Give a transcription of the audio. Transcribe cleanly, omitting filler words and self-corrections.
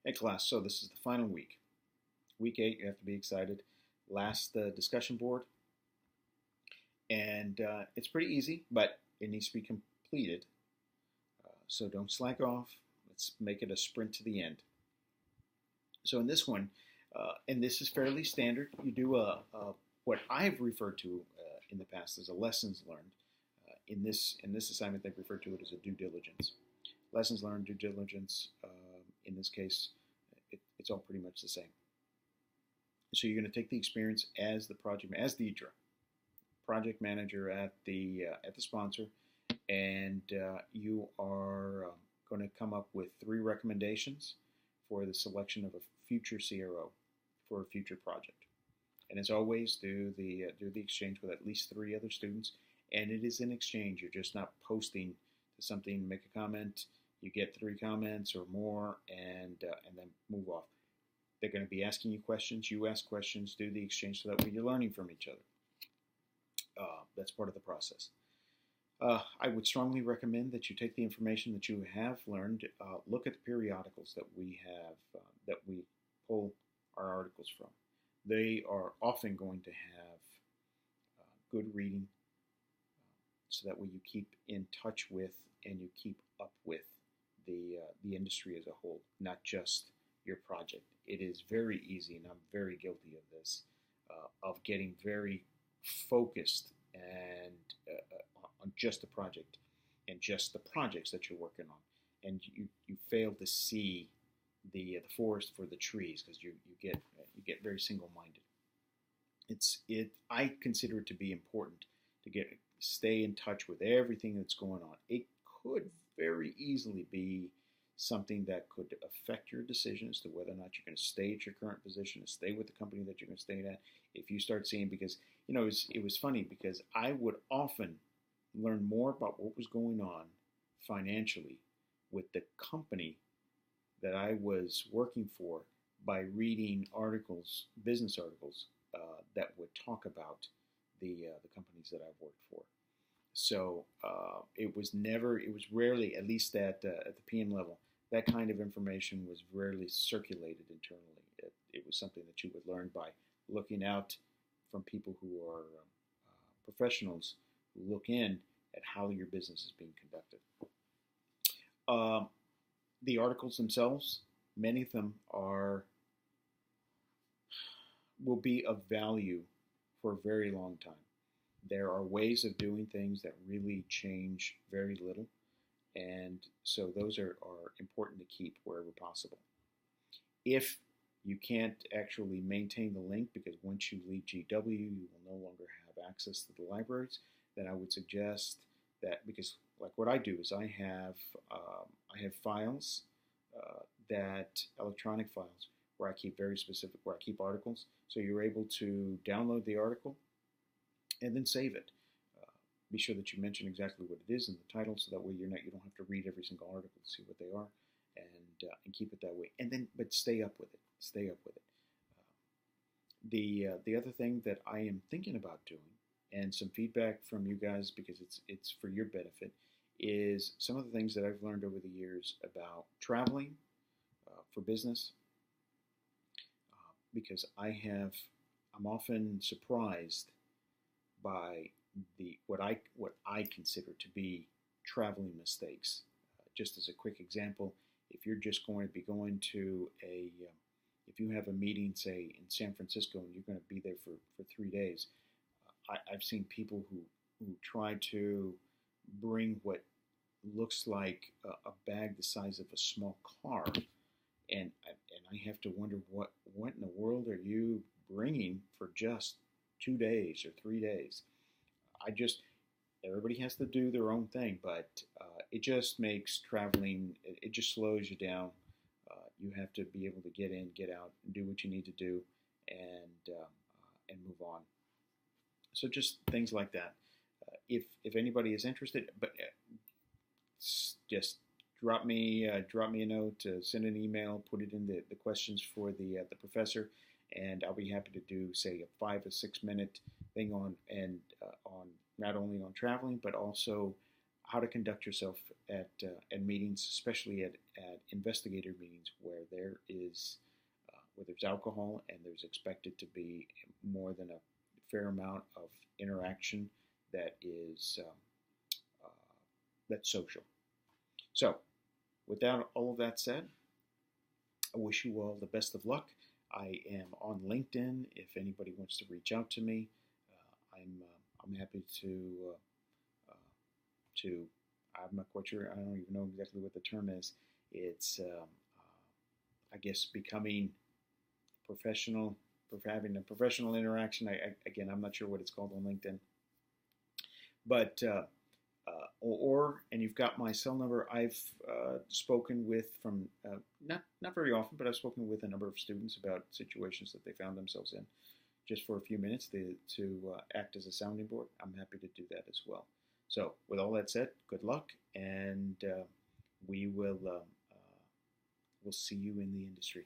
Hey class, so this is the final week. Week 8, you have to be excited. Last discussion board, and it's pretty easy, but it needs to be completed. So don't slack off. Let's make it a sprint to the end. So in this one, and this is fairly standard, you do what I've referred to in the past as a lessons learned. In this assignment, they've referred to it as a due diligence. Lessons learned, due diligence. In this case, it's all pretty much the same. So you're going to take the experience as the project manager at the sponsor, and you are going to come up with 3 recommendations for the selection of a future CRO for a future project. And as always, do the exchange with at least 3 other students. And it is an exchange. You're just not posting to something, make a comment. You get 3 comments or more, and then move off. They're going to be asking you questions. You ask questions. Do the exchange so that way you're learning from each other. That's part of the process. I would strongly recommend that you take the information that you have learned, look at the periodicals that we have, that we pull our articles from. They are often going to have good reading, so that way you keep in touch with and you keep up with the industry as a whole, not just your project. It is very easy, and I'm very guilty of this, of getting very focused and on just the project and just the projects that you're working on, and you fail to see the forest for the trees because you get very single-minded. I consider it to be important to stay in touch with everything that's going on. It could very easily be something that could affect your decision as to whether or not you're going to stay at your current position and stay with the company that you're going to stay at. If you start seeing, because it was funny because I would often learn more about what was going on financially with the company that I was working for by reading articles, business articles, that would talk about the companies that I've worked for. So it was rarely, at least at the PM level, that kind of information was rarely circulated internally. It was something that you would learn by looking out from people who are professionals who look in at how your business is being conducted. The articles themselves, many of them will be of value for a very long time. There are ways of doing things that really change very little, and so those are important to keep wherever possible. If you can't actually maintain the link, because once you leave GW, you will no longer have access to the libraries, then I would suggest that, because like what I do is I have files, electronic files, where I keep very specific, where I keep articles. So you're able to download the article and then save it. Be sure that you mention exactly what it is in the title, so that way you don't have to read every single article to see what they are, and keep it that way. And then, but stay up with it. Stay up with it. The other thing that I am thinking about doing, and some feedback from you guys because it's for your benefit, is some of the things that I've learned over the years about traveling for business. Because I'm often surprised by what I consider to be traveling mistakes. Just as a quick example, if you're just going to be going to if you have a meeting, say in San Francisco, and you're going to be there for 3 days, I've seen people who try to bring what looks like a bag the size of a small car, and I have to wonder what in the world are you bringing for just 2 days or 3 days. Everybody has to do their own thing, but it just makes traveling, it just slows you down. You have to be able to get in, get out, and do what you need to do, and move on. So just things like that. If anybody is interested, but just drop me a note, send an email, put it in the questions for the professor, and I'll be happy to do, say, a 5 or 6 minute thing on not only on traveling, but also how to conduct yourself at meetings, especially at investigator meetings where there's alcohol and there's expected to be more than a fair amount of interaction that is that's social. So, without all of that said, I wish you all the best of luck. I am on LinkedIn. If anybody wants to reach out to me, I'm happy to. I'm not quite sure. I don't even know exactly what the term is. It's I guess becoming professional, having a professional interaction. Again, I'm not sure what it's called on LinkedIn. But and you've got my cell number. I've spoken with from not very often, but I've spoken with a number of students about situations that they found themselves in, just for a few minutes to act as a sounding board. I'm happy to do that as well. So, with all that said, good luck, and we'll see you in the industry.